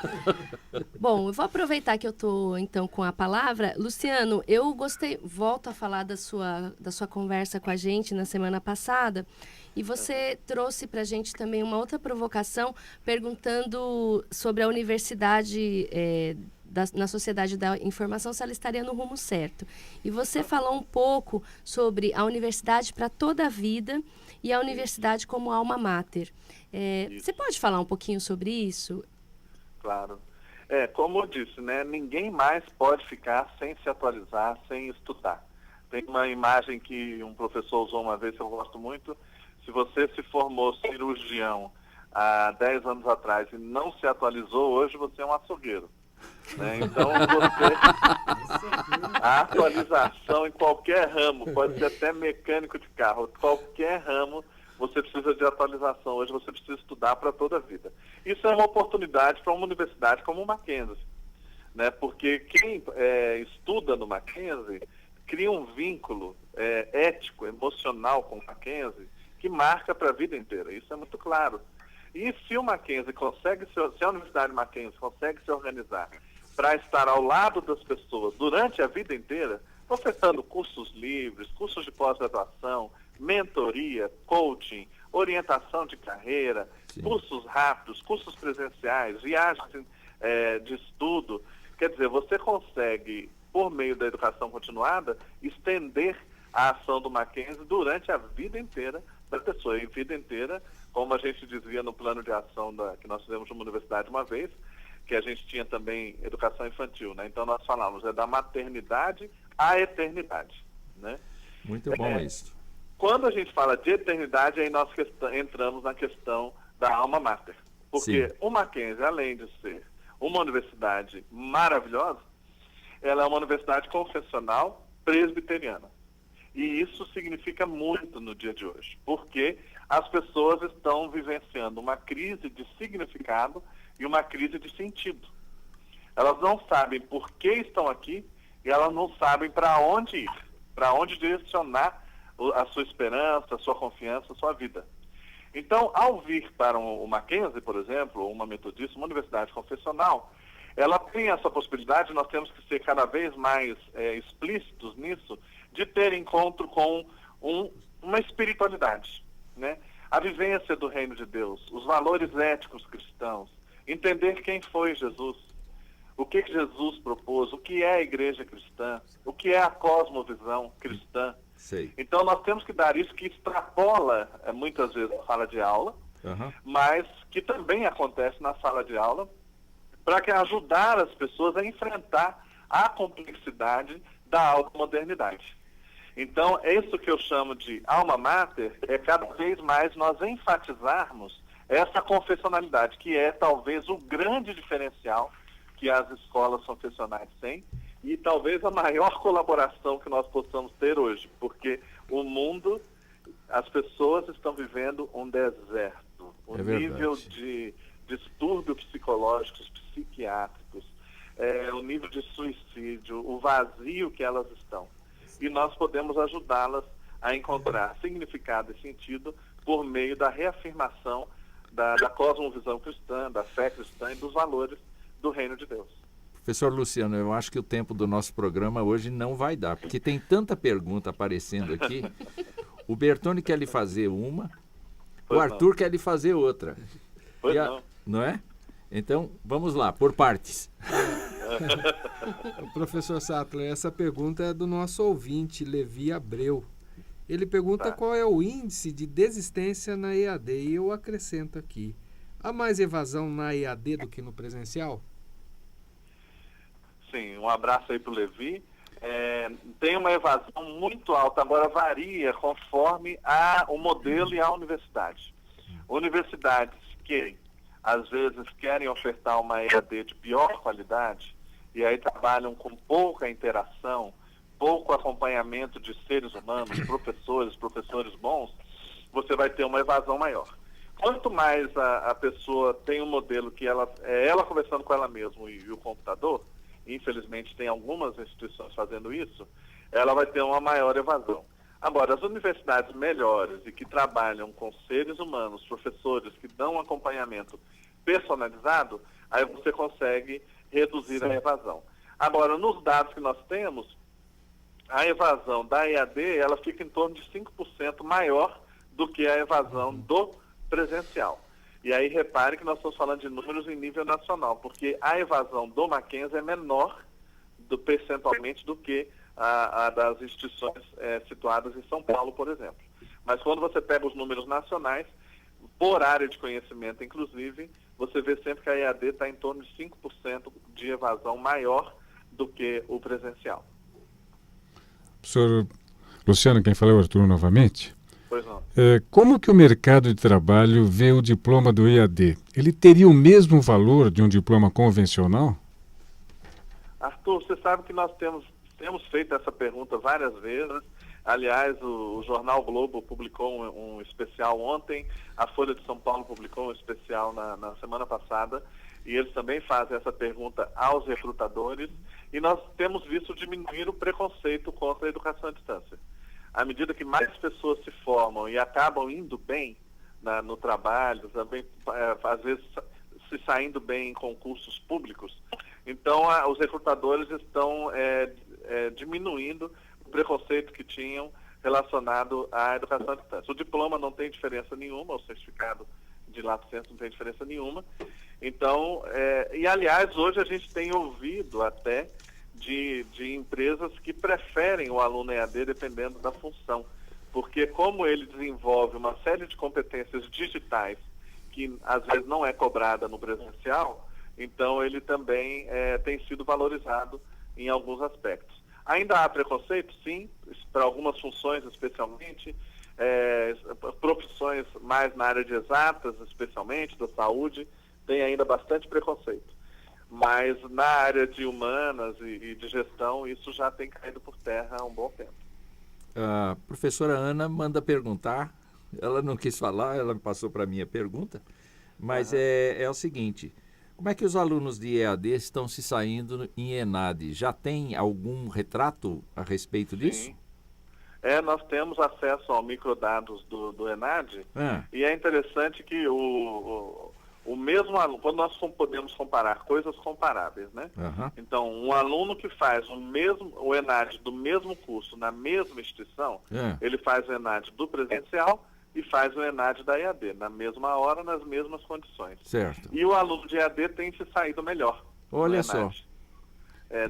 Bom, eu vou aproveitar que eu estou, então, com a palavra. Luciano, eu gostei, volto a falar da sua conversa com a gente na semana passada, e você trouxe para a gente também uma outra provocação, perguntando sobre a universidade na sociedade da informação, se ela estaria no rumo certo. E você falou um pouco sobre a universidade para toda a vida e a universidade como alma mater. Você pode falar um pouquinho sobre isso? Claro. Como eu disse, né, ninguém mais pode ficar sem se atualizar, sem estudar. Tem uma imagem que um professor usou uma vez, que eu gosto muito. Se você se formou cirurgião há 10 anos atrás e não se atualizou, hoje você é um açougueiro. Né? Então, a atualização em qualquer ramo, pode ser até mecânico de carro, qualquer ramo, você precisa de atualização. Hoje você precisa estudar para toda a vida. Isso é uma oportunidade para uma universidade como o Mackenzie, né? Porque quem estuda no Mackenzie cria um vínculo ético, emocional com o Mackenzie que marca para a vida inteira. Isso é muito claro. E se o Mackenzie se a Universidade Mackenzie consegue se organizar para estar ao lado das pessoas durante a vida inteira, ofertando cursos livres, cursos de pós-graduação, mentoria, coaching, orientação de carreira, sim, cursos rápidos, cursos presenciais, viagens de estudo, quer dizer, você consegue, por meio da educação continuada, estender a ação do Mackenzie durante a vida inteira da pessoa. E vida inteira, como a gente dizia no plano de ação que nós fizemos numa universidade uma vez, que a gente tinha também educação infantil, né? Então nós falamos, da maternidade à eternidade, né? Muito bom isso. Quando a gente fala de eternidade, aí nós entramos na questão da alma mater. Porque sim, o Mackenzie, além de ser uma universidade maravilhosa, ela é uma universidade confessional presbiteriana. E isso significa muito no dia de hoje, porque as pessoas estão vivenciando uma crise de significado e uma crise de sentido. Elas não sabem por que estão aqui e elas não sabem para onde ir, para onde direcionar a sua esperança, a sua confiança, a sua vida. Então, ao vir para o Mackenzie, por exemplo, uma metodista, uma universidade confessional, ela tem essa possibilidade, nós temos que ser cada vez mais explícitos nisso, de ter encontro com uma espiritualidade, né? A vivência do reino de Deus, os valores éticos cristãos, entender quem foi Jesus, o que Jesus propôs, o que é a igreja cristã, o que é a cosmovisão cristã. Sei. Então nós temos que dar isso que extrapola muitas vezes a sala de aula, mas que também acontece na sala de aula, para que ajudar as pessoas a enfrentar a complexidade da alta modernidade. Então, é isso que eu chamo de alma mater, é cada vez mais nós enfatizarmos essa confessionalidade, que é talvez o grande diferencial que as escolas confessionais têm e talvez a maior colaboração que nós possamos ter hoje, porque o mundo, as pessoas estão vivendo um deserto. O nível de distúrbios psicológicos, psiquiátricos, o nível de suicídio, o vazio que elas estão. E nós podemos ajudá-las a encontrar significado e sentido por meio da reafirmação da cosmovisão cristã, da fé cristã e dos valores do reino de Deus. Professor Luciano, eu acho que o tempo do nosso programa hoje não vai dar, porque tem tanta pergunta aparecendo aqui. O Bertone quer lhe fazer uma, o Arthur quer lhe fazer outra. Pois não. Não é? Então, vamos lá, por partes. Professor Sattler, essa pergunta é do nosso ouvinte, Levi Abreu. Ele pergunta qual é o índice de desistência na EAD, e eu acrescento aqui, há mais evasão na EAD do que no presencial? Sim, um abraço aí para o Levi. Tem uma evasão muito alta, agora varia conforme o modelo e a universidade. Universidades que às vezes querem ofertar uma EAD de pior qualidade e aí trabalham com pouca interação, pouco acompanhamento de seres humanos, professores bons, você vai ter uma evasão maior. Quanto mais a pessoa tem um modelo que ela conversando com ela mesma e o computador, infelizmente tem algumas instituições fazendo isso, ela vai ter uma maior evasão. Agora, as universidades melhores e que trabalham com seres humanos, professores que dão um acompanhamento personalizado, aí você consegue reduzir a evasão. Agora, nos dados que nós temos, a evasão da EAD, ela fica em torno de 5% maior do que a evasão do presencial. E aí repare que nós estamos falando de números em nível nacional, porque a evasão do Mackenzie é menor percentualmente do que a das instituições situadas em São Paulo, por exemplo. Mas quando você pega os números nacionais, por área de conhecimento, inclusive, você vê sempre que a EAD está em torno de 5% de evasão maior do que o presencial. Professor Luciano, quem fala é o Arthur novamente. Pois não. Como que o mercado de trabalho vê o diploma do EAD? Ele teria o mesmo valor de um diploma convencional? Arthur, você sabe que nós temos feito essa pergunta várias vezes. Aliás, o jornal Globo publicou um especial ontem, a Folha de São Paulo publicou um especial na semana passada, e eles também fazem essa pergunta aos recrutadores, e nós temos visto diminuir o preconceito contra a educação à distância. À medida que mais pessoas se formam e acabam indo bem no trabalho, também às vezes se saindo bem em concursos públicos, então os recrutadores estão diminuindo o preconceito que tinham relacionado à educação à distância. O diploma não tem diferença nenhuma, o certificado de lato sensu não tem diferença nenhuma. Então, e aliás, hoje a gente tem ouvido até de empresas que preferem o aluno EAD dependendo da função, porque como ele desenvolve uma série de competências digitais que às vezes não é cobrada no presencial, então ele também tem sido valorizado em alguns aspectos. Ainda há preconceito, sim, para algumas funções especialmente, profissões mais na área de exatas, especialmente, da saúde, tem ainda bastante preconceito. Mas na área de humanas e de gestão, isso já tem caído por terra há um bom tempo. A professora Ana manda perguntar, ela não quis falar, ela me passou para mim a pergunta, mas é o seguinte, Como é que os alunos de EAD estão se saindo em ENAD? Já tem algum retrato a respeito disso? Sim. Nós temos acesso ao microdados do ENAD, e é interessante que o mesmo aluno, quando nós podemos comparar coisas comparáveis, né? Então, um aluno que faz o ENAD do mesmo curso na mesma instituição, ele faz o ENAD do presencial e faz o ENAD da EAD, na mesma hora, nas mesmas condições. Certo. E o aluno de EAD tem se saído melhor. Olha só.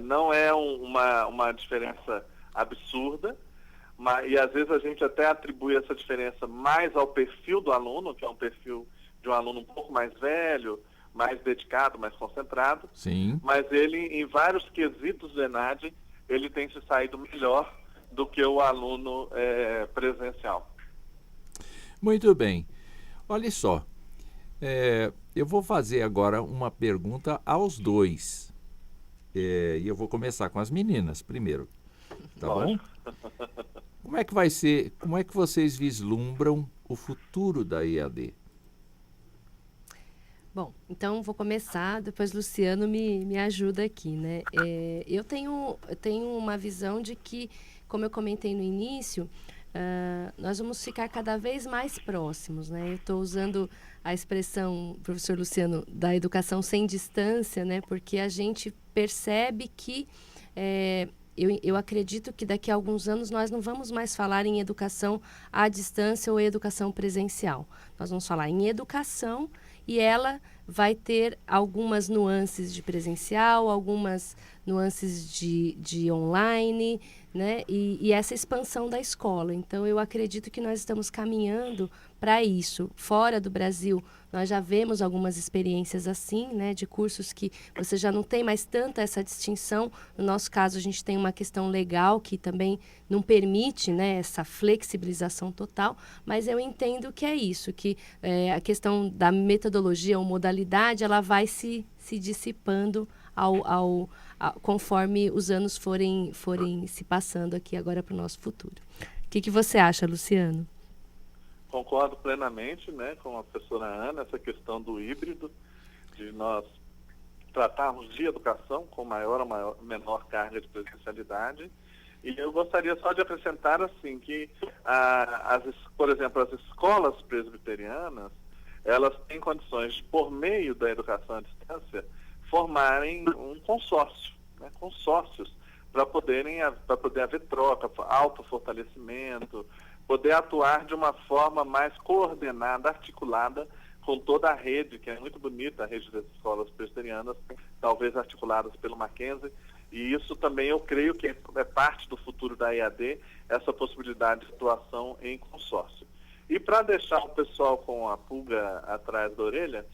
Não é uma diferença absurda, e às vezes a gente até atribui essa diferença mais ao perfil do aluno, que é um perfil de um aluno um pouco mais velho, mais dedicado, mais concentrado. Sim. Mas ele, em vários quesitos do ENAD, ele tem se saído melhor do que o aluno presencial. Muito bem. Olha só, eu vou fazer agora uma pergunta aos dois. E eu vou começar com as meninas primeiro. Tá bom? Como é que vai ser, como é que vocês vislumbram o futuro da EAD? Bom, então vou começar, depois Luciano me ajuda aqui, né? Eu tenho uma visão de que, como eu comentei no início, nós vamos ficar cada vez mais próximos, né? Eu estou usando a expressão, professor Luciano, da educação sem distância, né? Porque a gente percebe que eu acredito que daqui a alguns anos nós não vamos mais falar em educação à distância ou educação presencial. Nós vamos falar em educação e ela vai ter algumas nuances de presencial, algumas nuances de online, né? E essa expansão da escola. Então, eu acredito que nós estamos caminhando para isso. Fora do Brasil, nós já vemos algumas experiências assim, né? De cursos que você já não tem mais tanta essa distinção. No nosso caso, a gente tem uma questão legal que também não permite, né, essa flexibilização total, mas eu entendo que é isso, que a questão da metodologia ou modalidade, ela vai se dissipando conforme os anos forem se passando aqui agora para o nosso futuro. O que você acha, Luciano? Concordo plenamente, né, com a professora Ana, essa questão do híbrido, de nós tratarmos de educação com menor carga de presencialidade. E eu gostaria só de acrescentar assim que, por exemplo, as escolas presbiterianas, elas têm condições de, por meio da educação à distância, formarem um consórcio, né, consórcios, para poder haver troca, autofortalecimento, poder atuar de uma forma mais coordenada, articulada com toda a rede, que é muito bonita, a rede das escolas presbiterianas, talvez articuladas pelo Mackenzie, e isso também eu creio que é parte do futuro da EAD, essa possibilidade de atuação em consórcio. E para deixar o pessoal com a pulga atrás da orelha,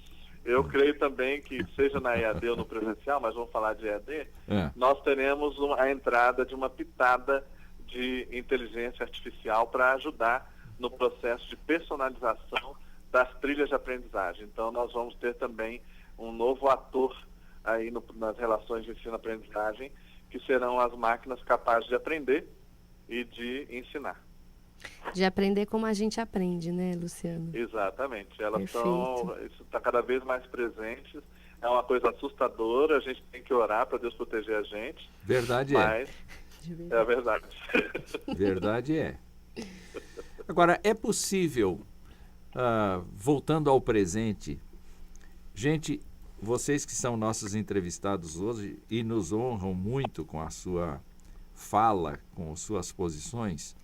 eu creio também que, seja na EAD ou no presencial, mas vamos falar de EAD, nós teremos a entrada de uma pitada de inteligência artificial para ajudar no processo de personalização das trilhas de aprendizagem. Então, nós vamos ter também um novo ator aí nas relações de ensino-aprendizagem, que serão as máquinas capazes de aprender e de ensinar. De aprender como a gente aprende, né, Luciano? Exatamente. Elas isso está cada vez mais presente. É uma coisa assustadora, a gente tem que orar para Deus proteger a gente. Verdade mas é a verdade. Verdade é. Agora, é possível, voltando ao presente, gente, vocês que são nossos entrevistados hoje e nos honram muito com a sua fala, com suas posições,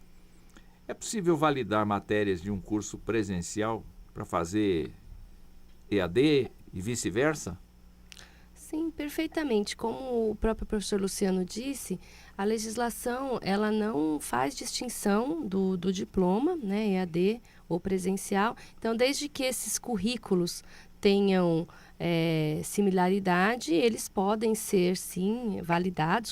é possível validar matérias de um curso presencial para fazer EAD e vice-versa? Sim, perfeitamente. Como o próprio professor Luciano disse, a legislação ela não faz distinção do diploma, né, EAD ou presencial. Então, desde que esses currículos tenham similaridade, eles podem ser, sim,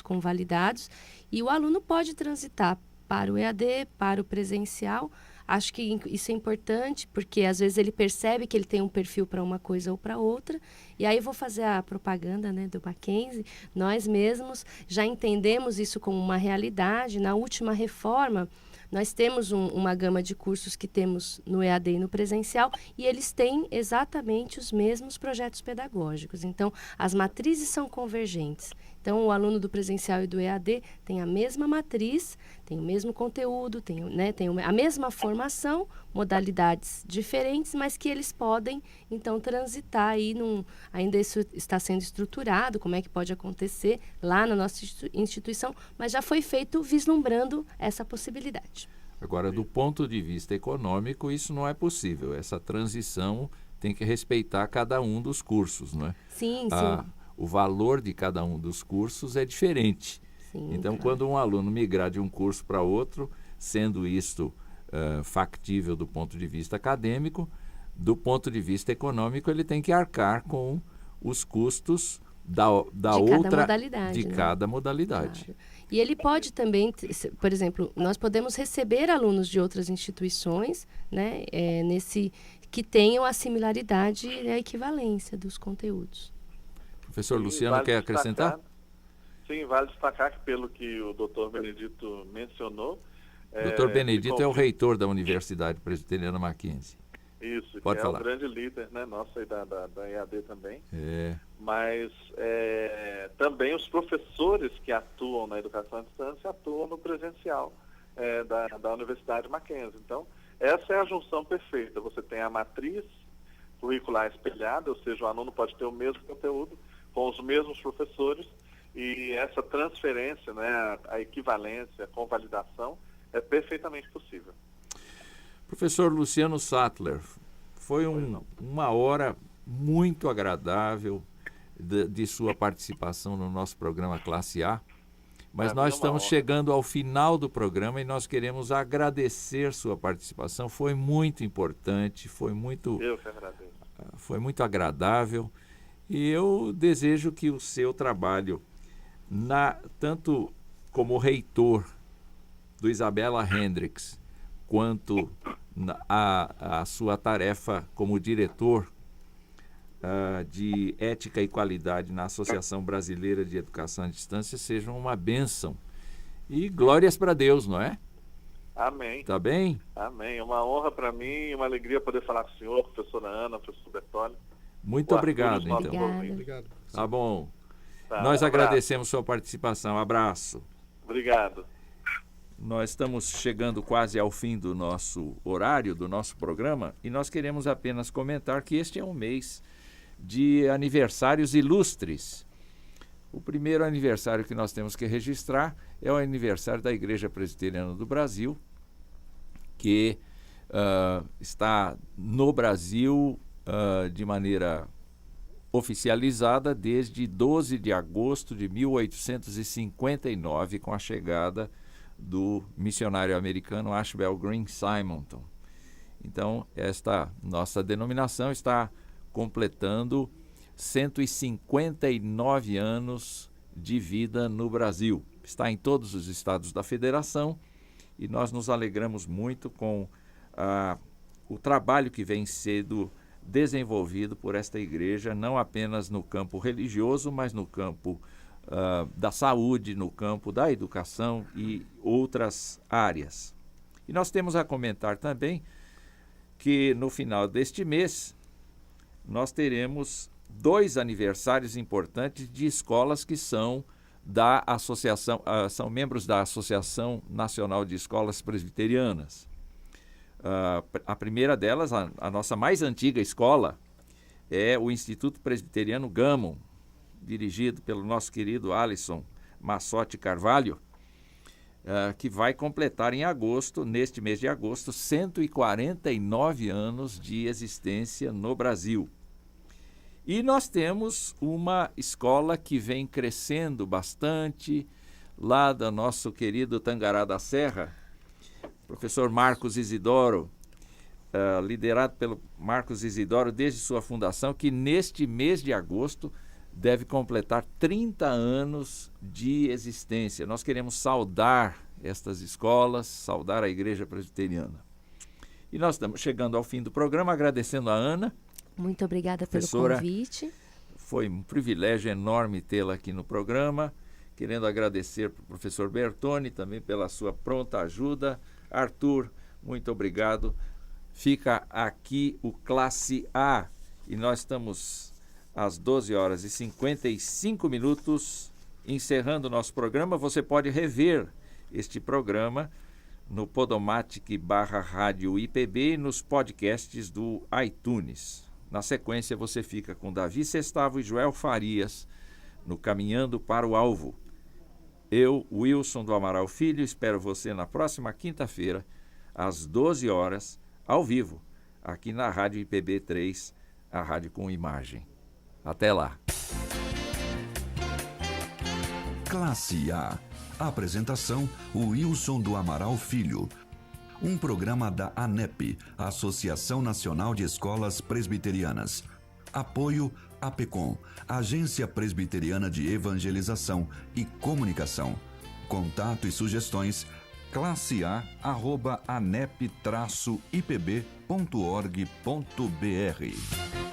convalidados, e o aluno pode transitar para o EAD, para o presencial. Acho que isso é importante, porque às vezes ele percebe que ele tem um perfil para uma coisa ou para outra, e aí vou fazer a propaganda, né, do Mackenzie. Nós mesmos já entendemos isso como uma realidade. Na última reforma, Nós temos uma gama de cursos que temos no EAD e no presencial, e eles têm exatamente os mesmos projetos pedagógicos. Então, as matrizes são convergentes. Então, o aluno do presencial e do EAD tem a mesma matriz, tem o mesmo conteúdo, tem a mesma formação, modalidades diferentes, mas que eles podem, então, transitar aí ainda isso está sendo estruturado, como é que pode acontecer lá na nossa instituição, mas já foi feito vislumbrando essa possibilidade. Agora, do ponto de vista econômico, isso não é possível. Essa transição tem que respeitar cada um dos cursos, não é? Sim, sim. O valor de cada um dos cursos é diferente. Sim, então, claro. Quando um aluno migrar de um curso para outro, sendo isto factível do ponto de vista acadêmico, do ponto de vista econômico, ele tem que arcar com os custos de cada modalidade. Claro. E ele pode também, por exemplo, nós podemos receber alunos de outras instituições, né, que tenham a similaridade e a equivalência dos conteúdos. Professor Luciano, quer acrescentar? Sim, vale destacar que, pelo que o doutor Benedito mencionou... Doutor Benedito é o reitor da Universidade Presbiteriana Mackenzie. Isso, Pode que falar. É o grande líder, né, nosso aí da EAD também. É. Mas também os professores que atuam na educação à distância atuam no presencial da Universidade Mackenzie. Então, essa é a junção perfeita. Você tem a matriz curricular espelhada, ou seja, o aluno pode ter o mesmo conteúdo com os mesmos professores, e essa transferência, né, a equivalência, a convalidação, é perfeitamente possível. Professor Luciano Sattler, foi uma hora muito agradável de sua participação no nosso programa Classe A, mas nós estamos chegando ao final do programa e nós queremos agradecer sua participação. Foi muito importante, Eu que agradeço. Foi muito agradável, e eu desejo que o seu trabalho, tanto como reitor do Isabella Hendricks, quanto a sua tarefa como diretor de Ética e Qualidade na Associação Brasileira de Educação à Distância, sejam uma bênção. E glórias para Deus, não é? Amém. Tá bem? Amém. É uma honra para mim e uma alegria poder falar com o senhor, professora Ana, professor Bertoli. Muito obrigado, então. Obrigado. Tá bom. Tá, Nós um agradecemos sua participação. Abraço. Obrigado. Nós estamos chegando quase ao fim do nosso horário, do nosso programa, e nós queremos apenas comentar que este é um mês de aniversários ilustres. O primeiro aniversário que nós temos que registrar é o aniversário da Igreja Presbiteriana do Brasil, que está no Brasil de maneira oficializada desde 12 de agosto de 1859, com a chegada do missionário americano Ashbel Green Simonton. Então, esta nossa denominação está completando 159 anos de vida no Brasil. Está em todos os estados da federação, e nós nos alegramos muito com o trabalho que vem sendo desenvolvido por esta igreja, não apenas no campo religioso, mas no campo da saúde, no campo da educação e outras áreas. E nós temos a comentar também que no final deste mês nós teremos 2 aniversários importantes de escolas que são da associação, são membros da Associação Nacional de Escolas Presbiterianas. A primeira delas, a nossa mais antiga escola, é o Instituto Presbiteriano Gammon, dirigido pelo nosso querido Alisson Massotti Carvalho, que vai completar em agosto, neste mês de agosto, 149 anos de existência no Brasil. E nós temos uma escola que vem crescendo bastante, lá do nosso querido Tangará da Serra, professor Marcos Isidoro, liderado pelo Marcos Isidoro desde sua fundação, que neste mês de agosto deve completar 30 anos de existência. Nós queremos saudar estas escolas, saudar a Igreja Presbiteriana. E nós estamos chegando ao fim do programa, agradecendo a Ana. Muito obrigada pelo convite. Foi um privilégio enorme tê-la aqui no programa. Querendo agradecer para o professor Bertoni também pela sua pronta ajuda, Arthur, muito obrigado. Fica aqui o Classe A e nós estamos às 12 horas e 55 minutos encerrando o nosso programa. Você pode rever este programa no Podomatic/Rádio IPB e nos podcasts do iTunes. Na sequência, você fica com Davi Sestavo e Joel Farias no Caminhando para o Alvo. Eu, Wilson do Amaral Filho, espero você na próxima quinta-feira, às 12 horas, ao vivo, aqui na Rádio IPB 3, a rádio com imagem. Até lá. Classe A. Apresentação: Wilson do Amaral Filho. Um programa da ANEP, Associação Nacional de Escolas Presbiterianas. Apoio: APECOM, Agência Presbiteriana de Evangelização e Comunicação. Contato e sugestões: classeA@anep-ipb.org.br.